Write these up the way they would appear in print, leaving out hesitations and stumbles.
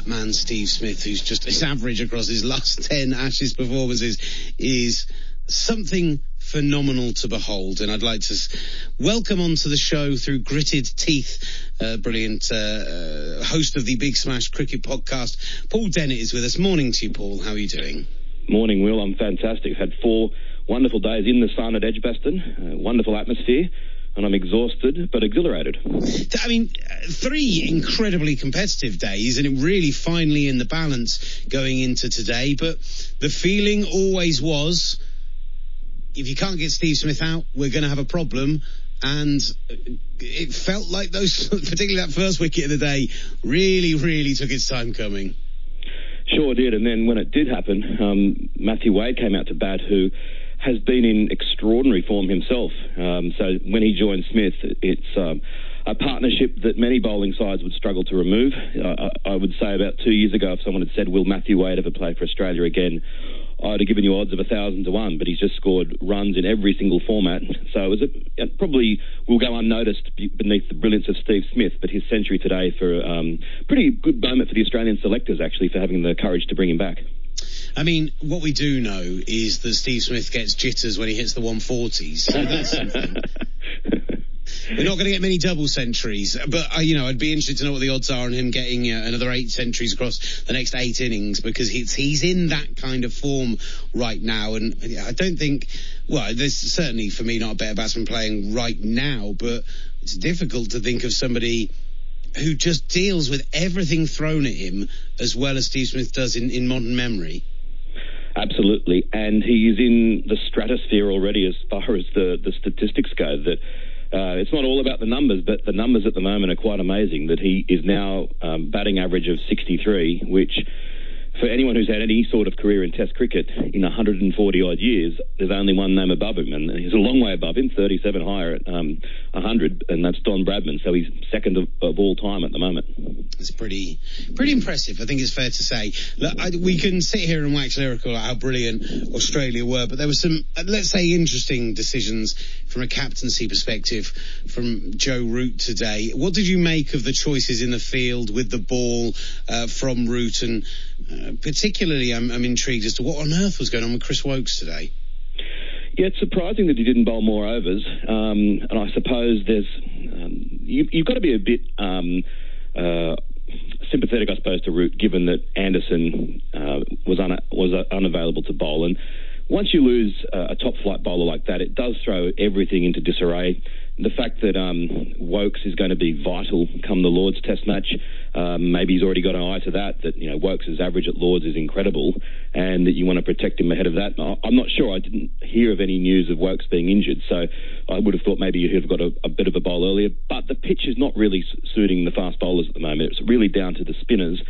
that man Steve Smith, who's just his average across his last 10 Ashes performances is something phenomenal to behold. And I'd like to welcome onto the show through gritted teeth, brilliant host of the Big Smash Cricket Podcast, Paul Dennett is with us. Morning to you, Paul. How are you doing? Morning, Will. I'm fantastic. Had 4 wonderful days in the sun at Edgbaston, wonderful atmosphere, and I'm exhausted but exhilarated. I mean, 3 incredibly competitive days, and it really finally in the balance going into today. But the feeling always was, if you can't get Steve Smith out, we're going to have a problem. And it felt like those, particularly that first wicket of the day, really took its time coming. Sure did. And then when it did happen, Matthew Wade came out to bat, who has been in extraordinary form himself. So when he joined Smith, it's a partnership that many bowling sides would struggle to remove. I would say about 2 years ago, if someone had said, will Matthew Wade ever play for Australia again, I'd have given you odds of 1,000 to 1, but he's just scored runs in every single format. So it probably will go unnoticed beneath the brilliance of Steve Smith, but his century today for pretty good moment for the Australian selectors, actually, for having the courage to bring him back. I mean, what we do know is that Steve Smith gets jitters when he hits the 140s. So that's something. We're not going to get many double centuries, but I'd be interested to know what the odds are on him getting another 8 centuries across the next 8 innings, because he's in that kind of form right now. And I don't think, well, there's certainly for me not a better batsman playing right now, but it's difficult to think of somebody who just deals with everything thrown at him as well as Steve Smith does in modern memory. Absolutely, and he is in the stratosphere already as far as the statistics go. That it's not all about the numbers, but the numbers at the moment are quite amazing. That he is now batting average of 63, which for anyone who's had any sort of career in Test cricket in 140-odd years, there's only one name above him, and he's a long way above him, 37 higher at 100, and that's Don Bradman, so he's second of all time at the moment. It's pretty impressive, I think it's fair to say. Look, we can sit here and wax lyrical about how brilliant Australia were, but there were some, let's say, interesting decisions from a captaincy perspective from Joe Root today. What did you make of the choices in the field with the ball from Root, and particularly I'm intrigued as to what on earth was going on with Chris Woakes today? Yeah, it's surprising that he didn't bowl more overs, and I suppose there's you've got to be a bit sympathetic, I suppose, to Root, given that Anderson was unavailable to bowl. And once you lose a top-flight bowler like that, it does throw everything into disarray. The fact that Woakes is going to be vital come the Lord's Test match, maybe he's already got an eye to that Woakes' average at Lord's is incredible, and that you want to protect him ahead of that. I'm not sure. I didn't hear of any news of Woakes being injured, so I would have thought maybe you'd have got a bit of a bowl earlier. But the pitch is not really suiting the fast bowlers at the moment. It's really down to the spinners.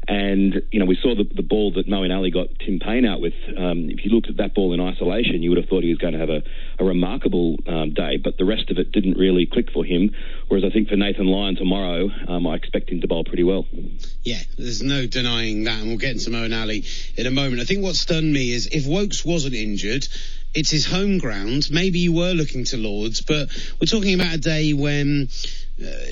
And, we saw the ball that Moeen Ali got Tim Payne out with. If you looked at that ball in isolation, you would have thought he was going to have a remarkable day, but the rest of it didn't really click for him. Whereas I think for Nathan Lyon tomorrow, I expect him to bowl pretty well. Yeah, there's no denying that, and we'll get into Moeen Ali in a moment. I think what stunned me is if Woakes wasn't injured, it's his home ground. Maybe you were looking to Lord's, but we're talking about a day when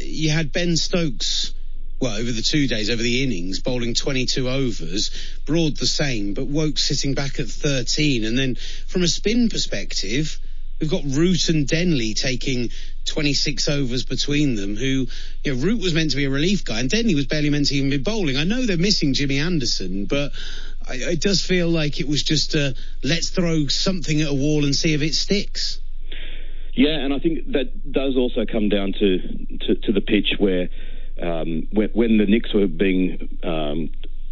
you had Ben Stokes, well, over the 2 days, over the innings, bowling 22 overs, Broad the same, but Woakes sitting back at 13. And then from a spin perspective, we've got Root and Denley taking 26 overs between them, who, Root was meant to be a relief guy, and Denley was barely meant to even be bowling. I know they're missing Jimmy Anderson, but it does feel like it was just let's throw something at a wall and see if it sticks. Yeah, and I think that does also come down to the pitch where when the Knicks were being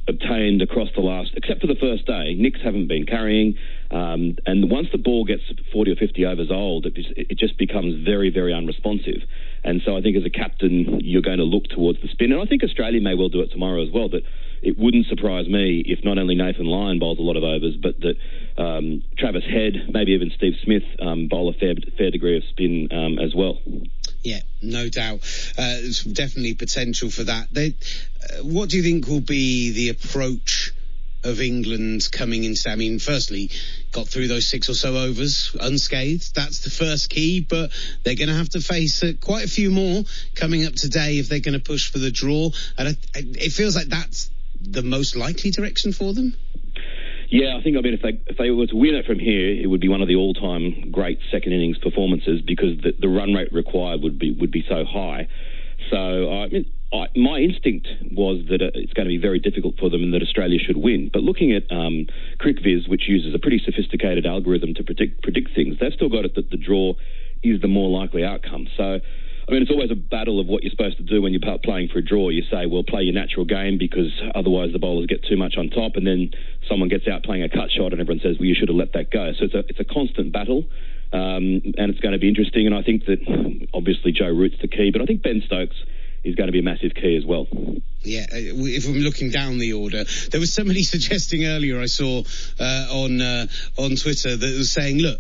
obtained across the last, except for the first day, Knicks haven't been carrying, and once the ball gets 40 or 50 overs old, it just becomes very, very unresponsive. And so I think as a captain, you're going to look towards the spin, and I think Australia may well do it tomorrow as well. But it wouldn't surprise me if not only Nathan Lyon bowls a lot of overs, but that Travis Head, maybe even Steve Smith, bowl a fair degree of spin as well. Yeah, no doubt. There's definitely potential for that. What do you think will be the approach of England coming into? I mean, firstly, got through those 6 or so overs unscathed. That's the first key, but they're going to have to face quite a few more coming up today if they're going to push for the draw. And it feels like that's the most likely direction for them? Yeah, I think, if they were to win it from here, it would be one of the all-time great second innings performances, because the run rate required would be so high. So, my instinct was that it's going to be very difficult for them and that Australia should win. But looking at CricViz, which uses a pretty sophisticated algorithm to predict things, they've still got it that the draw is the more likely outcome. So, it's always a battle of what you're supposed to do when you're playing for a draw. You say, well, play your natural game, because otherwise the bowlers get too much on top, and then someone gets out playing a cut shot and everyone says, well, you should have let that go. So it's a constant battle, and it's going to be interesting. And I think that obviously Joe Root's the key, but I think Ben Stokes is going to be a massive key as well. Yeah, if I'm looking down the order, there was somebody suggesting earlier, I saw on Twitter, that was saying, look,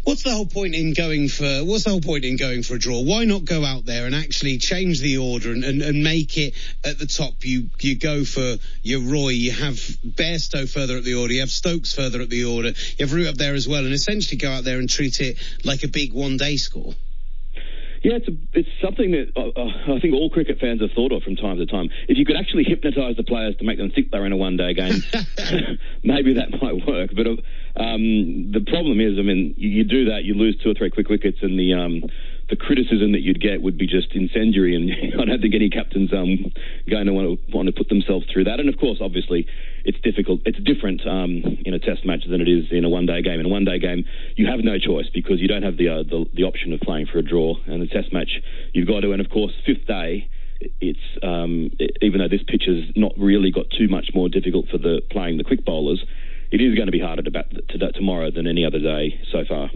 what's the whole point in going for a draw? Why not go out there and actually change the order and make it at the top? You go for your Roy, you have Bairstow further up the order, you have Stokes further up the order, you have Root up there as well, and essentially go out there and treat it like a big one-day score. Yeah, it's something that I think all cricket fans have thought of from time to time. If you could actually hypnotise the players to make them think they're in a one-day game, maybe that might work. But the problem is, you do that, you lose 2 or 3 quick wickets, and the criticism that you'd get would be just incendiary, and I don't think any captain's going to want to put themselves through that. And of course, obviously, it's difficult. It's different in a test match than it is in a one-day game. In a one-day game, you have no choice, because you don't have the option of playing for a draw. And the test match, you've got to. And of course, 5th day, it's even though this pitch has not really got too much more difficult for playing the quick bowlers, it is going to be harder to bat tomorrow than any other day so far.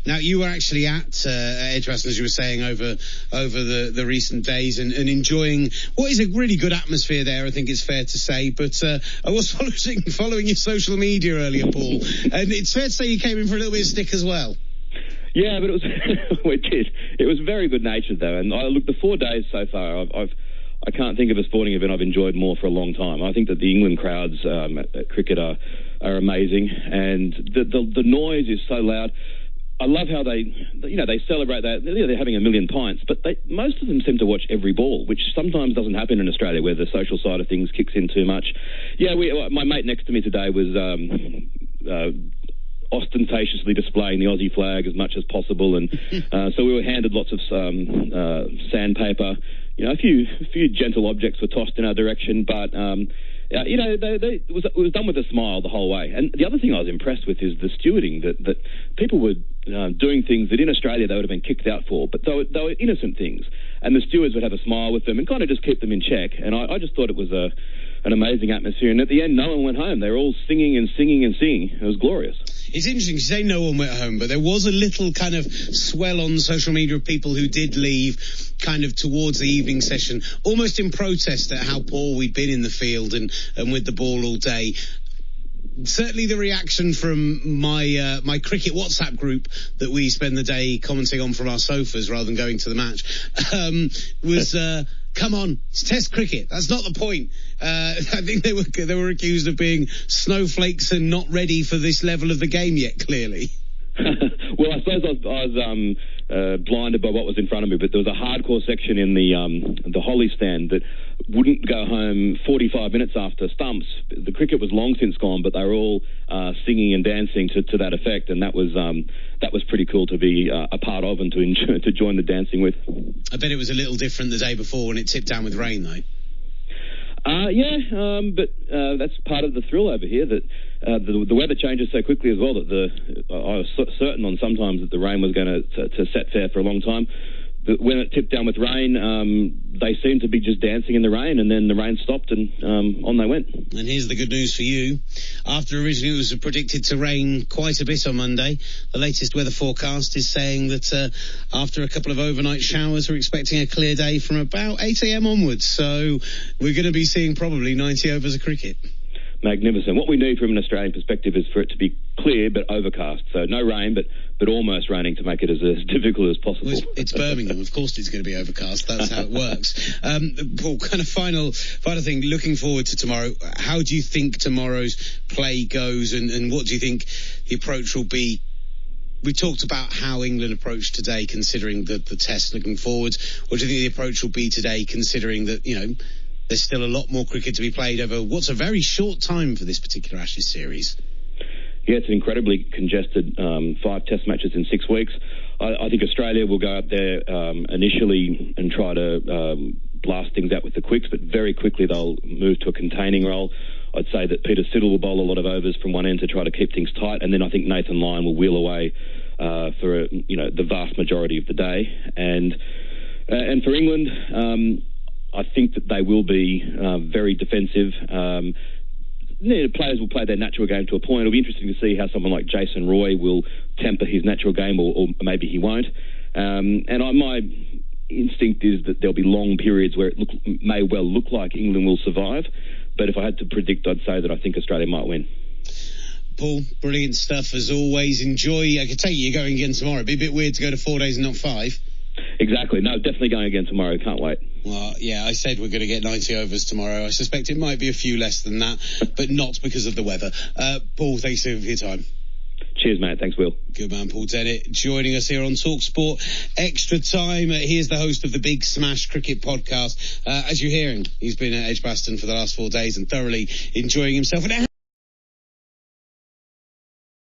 Now, you were actually at Edgbaston, as you were saying, over the recent days, and enjoying what is a really good atmosphere there, I think it's fair to say. But I was following your social media earlier, Paul, and it's fair to say you came in for a little bit of stick as well. Yeah, but it was we did. It was very good natured though, and the 4 days so far, I can't think of a sporting event I've enjoyed more for a long time. I think that the England crowds at cricket are amazing, and the noise is so loud. I love how they celebrate that. They're having a million pints, but most of them seem to watch every ball, which sometimes doesn't happen in Australia, where the social side of things kicks in too much. Yeah, my mate next to me today was ostentatiously displaying the Aussie flag as much as possible, and so we were handed lots of sandpaper. A few gentle objects were tossed in our direction, but it was done with a smile the whole way. And the other thing I was impressed with is the stewarding, that people were doing things that in Australia they would have been kicked out for, but they were innocent things. And the stewards would have a smile with them and kind of just keep them in check. And I just thought it was an amazing atmosphere. And at the end, no one went home. They were all singing and singing and singing. It was glorious. It's interesting to say no one went home, but there was a little kind of swell on social media of people who did leave kind of towards the evening session, almost in protest at how poor we'd been in the field and with the ball all day. Certainly the reaction from my cricket WhatsApp group that we spend the day commenting on from our sofas rather than going to the match was come on, it's Test cricket. That's not the point. I think they were accused of being snowflakes and not ready for this level of the game yet, clearly. Well, I suppose I was blinded by what was in front of me, but there was a hardcore section in the Holly stand that wouldn't go home 45 minutes after stumps. The cricket was long since gone, but they were all singing and dancing to that effect, and that was pretty cool to be a part of and to join the dancing with. I bet it was a little different the day before when it tipped down with rain, though. But that's part of the thrill over here, that the weather changes so quickly as well, that I was certain on sometimes that the rain was going to set fair for a long time. But when it tipped down with rain, they seemed to be just dancing in the rain, and then the rain stopped and on they went. And here's the good news for you. After originally it was predicted to rain quite a bit on Monday, the latest weather forecast is saying that after a couple of overnight showers, we're expecting a clear day from about 8 a.m. onwards. So we're going to be seeing probably 90 overs of cricket. Magnificent. What we need from an Australian perspective is for it to be clear but overcast. So no rain, but almost raining to make it as difficult as possible. Well, it's Birmingham. Of course it's going to be overcast. That's how it works. Paul, kind of final thing, looking forward to tomorrow, how do you think tomorrow's play goes, and what do you think the approach will be? We talked about how England approached today, considering the test looking forward. What do you think the approach will be today, considering that, there's still a lot more cricket to be played over what's a very short time for this particular Ashes series. Yeah, it's an incredibly congested 5 test matches in 6 weeks. I think Australia will go out there initially and try to blast things out with the quicks, but very quickly they'll move to a containing role. I'd say that Peter Siddle will bowl a lot of overs from one end to try to keep things tight, and then I think Nathan Lyon will wheel away for the vast majority of the day. And for England, I think that they will be very defensive. Players will play their natural game to a point. It'll be interesting to see how someone like Jason Roy will temper his natural game, or maybe he won't. My instinct is that there'll be long periods where it may well look like England will survive. But if I had to predict, I'd say that I think Australia might win. Paul, brilliant stuff as always. Enjoy. I could tell you're going again tomorrow. It'd be a bit weird to go to 4 days and not 5. Exactly. No, definitely going again tomorrow. Can't wait. Well, yeah, I said we're going to get 90 overs tomorrow. I suspect it might be a few less than that, but not because of the weather. Paul, thanks for your time. Cheers, mate. Thanks, Will. Good man, Paul Dennett, joining us here on TalkSport Extra Time. He is the host of the Big Smash Cricket Podcast. As you're hearing, he's been at Edgbaston for the last 4 days and thoroughly enjoying himself. And it